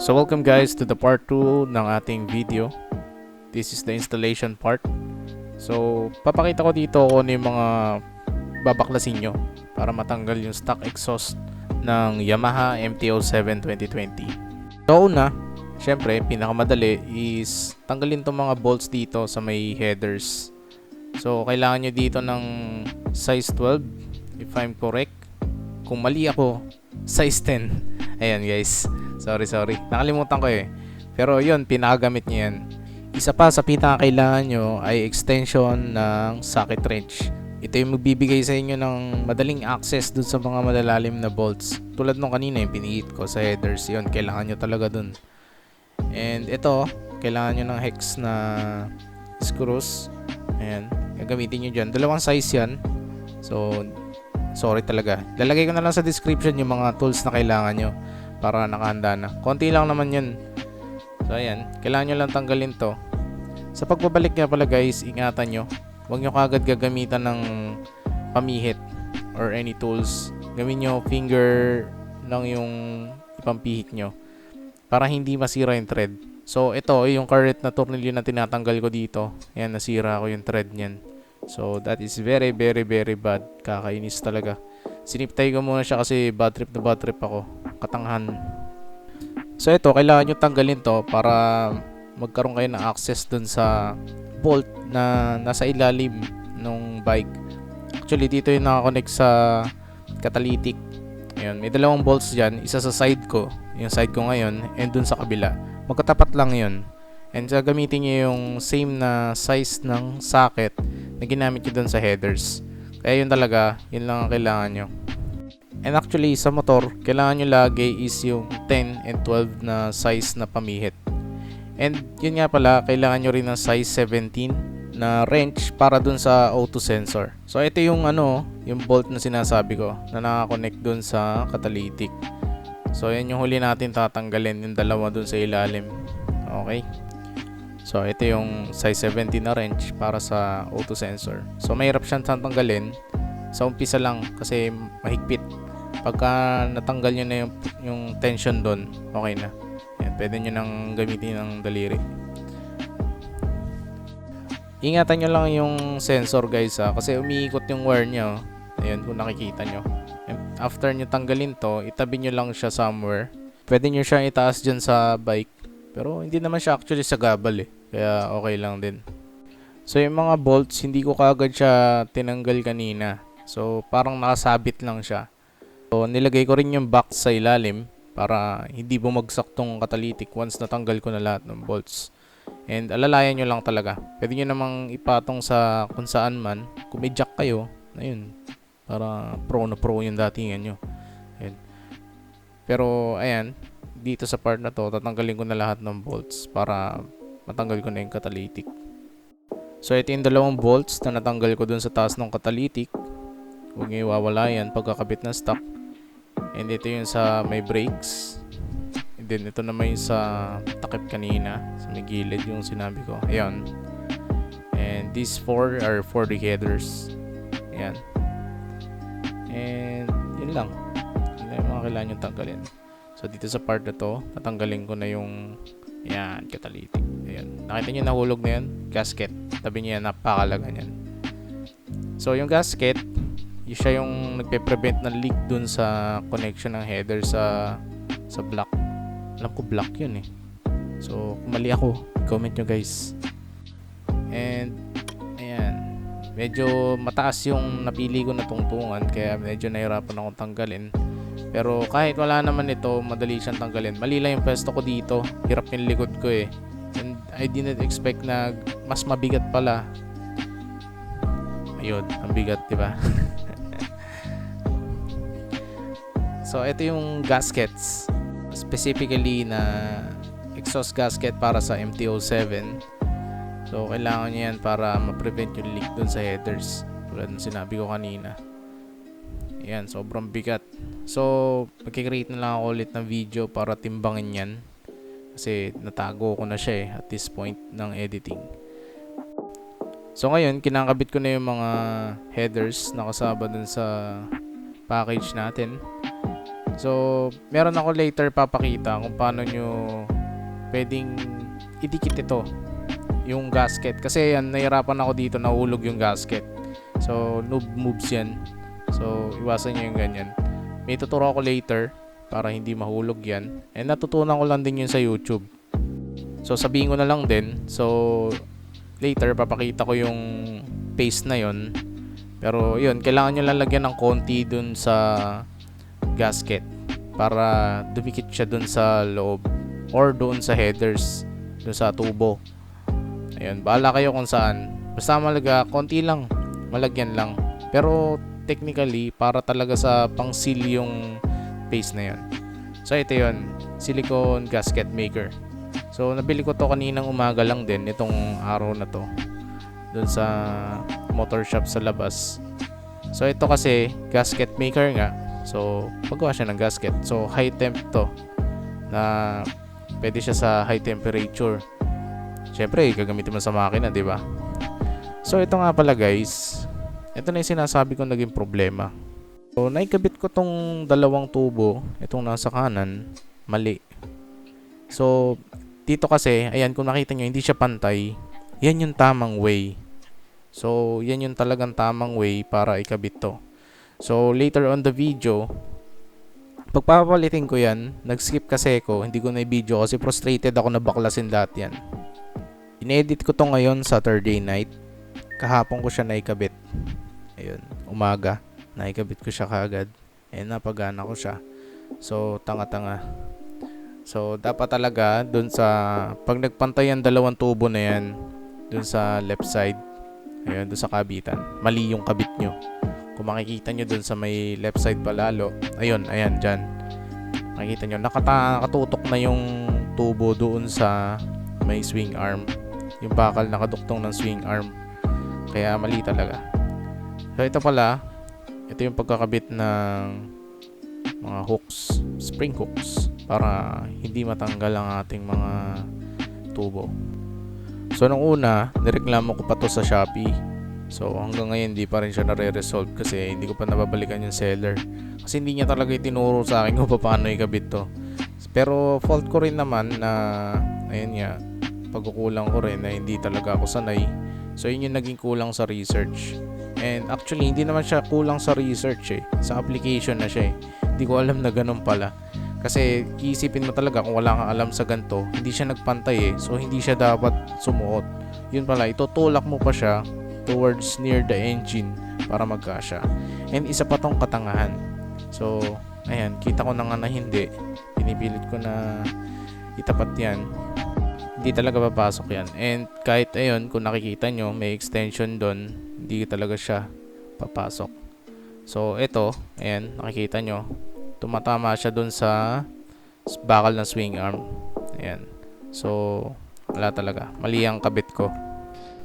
So welcome guys to the part 2 ng ating video. This is the installation part. So papakita ko dito kung ano yung mga babaklasin nyo para matanggal yung stock exhaust ng Yamaha Mt07 2020. So una, syempre pinakamadali is tanggalin tong mga bolts dito sa may headers. So kailangan nyo dito ng size 12 if I'm correct. Kung mali ako, size 10. Ayan guys, sorry, nakalimutan ko eh. Pero yun, pinakagamit nyo yan. Isa pa sa pinakakailangan nyo ay extension ng socket wrench. Ito yung magbibigay sa inyo ng madaling access dun sa mga malalalim na bolts. Tulad nung kanina yung pinihit ko sa headers, yun, kailangan nyo talaga dun. And ito, kailangan nyo ng hex na screws. Ayan, gagamitin nyo dyan. Dalawang size yan. So, sorry talaga. Lalagay ko na lang sa description yung mga tools na kailangan nyo para nakahanda na. Konti lang naman yun. So ayan, kailangan nyo lang tanggalin to. Sa pagbabalik nga pala guys, ingatan nyo. Huwag nyo kagad gagamitan ng pamihit or any tools. Gawin nyo finger lang yung ipampihit nyo para hindi masira yung thread. So ito, yung current na tornilyo na tinatanggal ko dito. Ayan, nasira ko yung thread nyan. So that is very bad. Kakainis talaga. Siniptay ko muna siya kasi bad trip ako. Katanghan. So ito, kailangan nyo tanggalin to para magkaroon kayo ng access dun sa bolt na nasa ilalim ng bike. Actually dito yung nakakonect sa catalytic. Ayan, may dalawang bolts dyan. Isa sa side ko, yung side ko ngayon, and dun sa kabila. Magkatapat lang yun. And gagamitin nyo yung same na size ng socket na ginamit nyo dun sa headers. Kaya yun talaga, yun lang ang kailangan nyo. And actually sa motor, kailangan nyo lagi is yung 10 and 12 na size na pamihit. And yun nga pala, kailangan nyo rin ng size 17 na wrench para dun sa auto sensor. So ito yung yung bolt na sinasabi ko na nakakonect dun sa catalytic. So yan yung huli natin tatanggalin, yung dalawa dun sa ilalim. Okay. So ito yung size 17 na wrench para sa auto sensor. So mahirap siyang tanggalin sa umpisa lang kasi mahigpit. Pagka natanggal nyo na yung tension doon, okay na. Yan, pwede nyo nang gamitin ng daliri. Ingatan nyo lang yung sensor guys kasi umiikot yung wire nyo. Ayan, kung nakikita nyo. And after nyo tanggalin to, itabi nyo lang siya somewhere. Pwede nyo siyang itaas dyan sa bike. Pero hindi naman siya actually sa gabal eh. Kaya okay lang din. So yung mga bolts, hindi ko kaagad siya tinanggal kanina. So parang nakasabit lang siya. So nilagay ko rin yung box sa ilalim para hindi bumagsak tong catalytic once natanggal ko na lahat ng bolts. And alalayan nyo lang talaga. Pwede nyo namang ipatong sa kung saan man. Kung may jack kayo, ayun. Para pro na pro yung datingan nyo. Ayun. Pero ayan, dito sa part na to, tatanggalin ko na lahat ng bolts para matanggal ko na yung catalytic. So ito yung dalawang bolts na natanggal ko dun sa taas ng catalytic. Huwag nyo iwawala yan pagkakabit ng stock. And ito yung sa may brakes. And then ito naman yung sa takip kanina, sa may gilid yung sinabi ko. Ayan. And these four are for the headers. Ayan. And yun lang. Yun lang yung mga kailangan nyo tanggalin. So dito sa part na to, tatanggalin ko na yung ayan, catalytic. Ayan. Nakita nyo nahulog na yan? Gasket. Tabi nyo yan, napakalaga yan. So yung gasket, yun siya yung nagpe-prevent ng leak dun sa connection ng header sa block. Alam ko block yun eh. So kung mali ako, comment nyo guys. And ayan, medyo mataas yung napili ko na tungtungan, kaya medyo nahirapan akong tanggalin. Pero kahit wala naman ito, madali siyang tanggalin. Mali lang yung pwesto ko dito. Hirap yung likod ko eh. And I didn't expect na mas mabigat pala. Ayun, ang bigat, diba? So ito yung gaskets. Specifically na exhaust gasket para sa Mt07. So kailangan nyo yan para ma-prevent yung leak dun sa headers. Tulad ng sinabi ko kanina. Ayan, sobrang bigat. So, magkikreate na lang ako ulit ng video para timbangin yan. Kasi natago ko na siya eh at this point ng editing. So ngayon, kinakabit ko na yung mga headers na kasama dun sa package natin. So, meron ako later papakita kung paano nyo pwedeng idikit ito, yung gasket. Kasi yan, nahirapan ako dito, nahulog yung gasket. So, noob moves yan. So, iwasan nyo yung ganyan. May tuturo ako later para hindi mahulog yan. And natutunan ko lang din yun sa YouTube. So, sabihin ko na lang din. So, later, papakita ko yung paste na yun. Pero, yun, kailangan nyo lalagyan ng konti dun sa gasket para dumikit siya dun sa loob or doon sa headers, dun sa tubo. Ayun, bahala kayo kung saan. Basta malaga, konti lang, malagyan lang. Pero technically, para talaga sa pang-seal yung paste na yun. So ito yun, silicone gasket maker. So nabili ko to kaninang umaga lang din, itong araw na to, dun sa motor shop sa labas. So ito kasi, gasket maker nga. So paggawa siya ng gasket. So high temp to, na pwede siya sa high temperature. Siyempre, gagamitin mo sa makina, di ba? So ito nga pala guys, ito na yung sinasabi ko naging problema. So naikabit ko tong dalawang tubo, itong nasa kanan, mali. So dito kasi, ayan, kung nakita nyo, hindi siya pantay. Yan yung tamang way. So yan yung talagang tamang way para ikabit to. So later on the video, pagpapalitin ko yan, nag-skip kasi ko, hindi ko na i-video kasi frustrated ako na baklasin lahat yan. In-edit ko to ngayon Saturday night. Kahapon ko siya naikabit. Ayun, umaga, naikabit ko siya kaagad. And napagana ko siya. So, tanga-tanga. So, dapat talaga dun sa, pag nagpantay ang dalawang tubo na yan, dun sa left side, ayun, dun sa kabitan, mali yung kabit nyo. Kung makikita nyo dun sa may left side palalo, ayun, ayan, dyan. Makikita nyo, nakatutok na yung tubo doon sa may swing arm. Yung bakal nakaduktong ng swing arm. Kaya mali talaga. So ito pala, ito yung pagkakabit ng mga hooks, spring hooks, para hindi matanggal ang ating mga tubo. So nung una, nireklamo ko pa to sa Shopee. So hanggang ngayon hindi pa rin siya nare-resolve kasi hindi ko pa nababalikan yung seller. Kasi hindi niya talaga itinuro sa akin kung paano ikabit to. Pero fault ko rin naman na, ayun nga, pagkukulang ko rin na hindi talaga ako sanay. So yun yung naging kulang sa research. And actually hindi naman siya kulang sa research eh. Sa application na siya eh. Hindi ko alam na ganun pala. Kasi iisipin mo talaga kung wala kang alam sa ganito, hindi siya nagpantay eh. So hindi siya dapat sumuot. Yun pala, itutulak mo pa siya towards near the engine para magkasya. And isa pa tong katangahan. So ayan, kita ko na nga na hindi. Pinipilit ko na itapat yan. Hindi talaga papasok yan. And kahit ayun, kung nakikita nyo, may extension doon, hindi talaga siya papasok. So ito, ayan, nakikita nyo, tumatama siya doon sa bakal ng swing arm. Ayan. So wala talaga, mali ang kabit ko.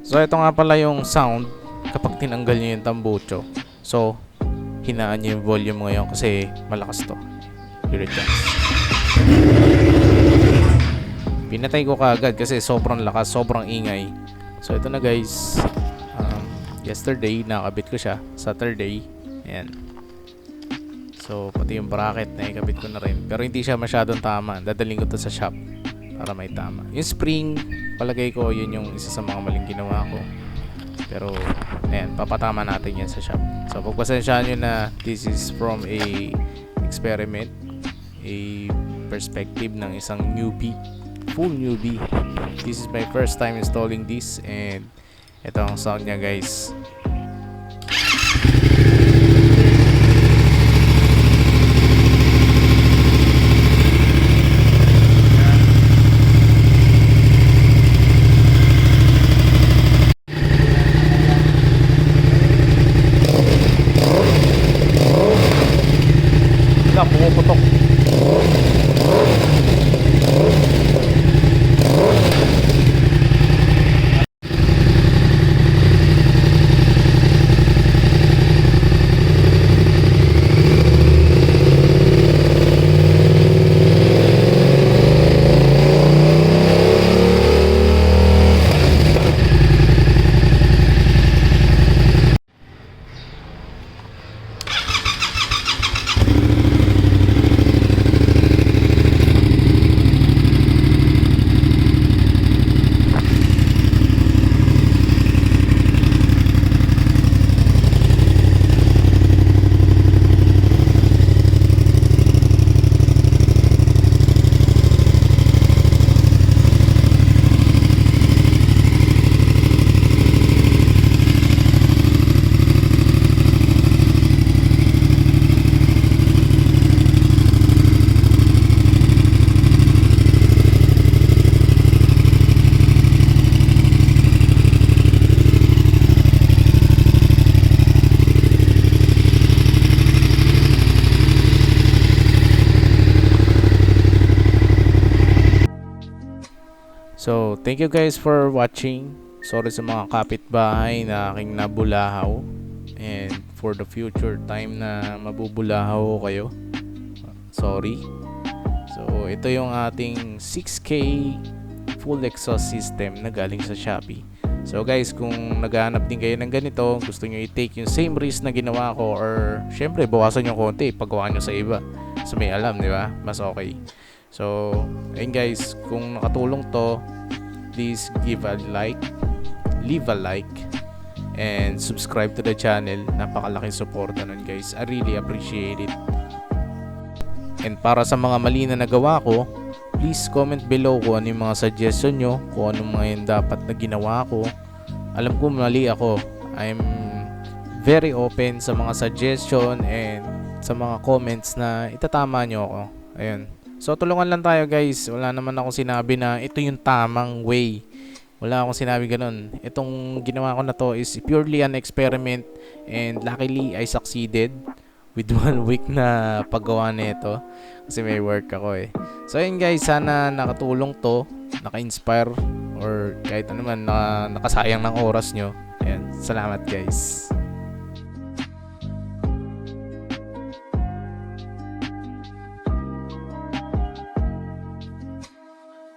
So ito nga pala yung sound kapag tinanggal nyo yung tambucho. So hinaan nyo yung volume ngayon kasi malakas to. Here it comes. Pinatay ko kaagad kasi sobrang lakas, sobrang ingay. So ito na guys, yesterday nakabit ko siya, Saturday. Ayan. So pati yung bracket na ikabit ko na rin. Pero hindi siya masyadong tama, dadaling ko to sa shop para may tama. Yung spring, palagay ko yun yung isa sa mga maling ginawa ko. Pero ayan, papatama natin yan sa shop. So pagpasensyaan nyo na this is from a experiment, a perspective ng isang newbie, full newbie. This is my first time installing this and ito ang sound niya guys. Pumuputok. So, thank you guys for watching. Sorry sa mga kapitbahay na aking nabulahaw. And for the future time na mabubulahaw kayo, sorry. So, ito yung ating 6K full exhaust system na galing sa Shopee. So guys, kung naghahanap din kayo ng ganito, gusto nyo i-take yung same risk na ginawa ko, or syempre bawasan yung konti, paggawa nyo sa iba. So may alam, di ba? Mas okay. So, ayun guys, kung nakatulong to, please give a like, leave a like, and subscribe to the channel. Napakalaking suporta nun guys. I really appreciate it. And para sa mga mali na nagawa ko, please comment below kung ano yung mga suggestion nyo, kung ano mga yung dapat na ginawa ko. Alam ko mali ako. I'm very open sa mga suggestion and sa mga comments na itatama nyo ako. Ayun. So tulungan lang tayo guys. Wala naman akong sinabi na ito yung tamang way. Wala akong sinabi ganun. Itong ginawa ko na to is purely an experiment, and luckily I succeeded with 1 week na paggawa nito kasi may work ako eh. So ayun guys, sana nakatulong to, naka-inspire, or kahit ano man, nakasayang ng oras nyo. Ayan, salamat guys.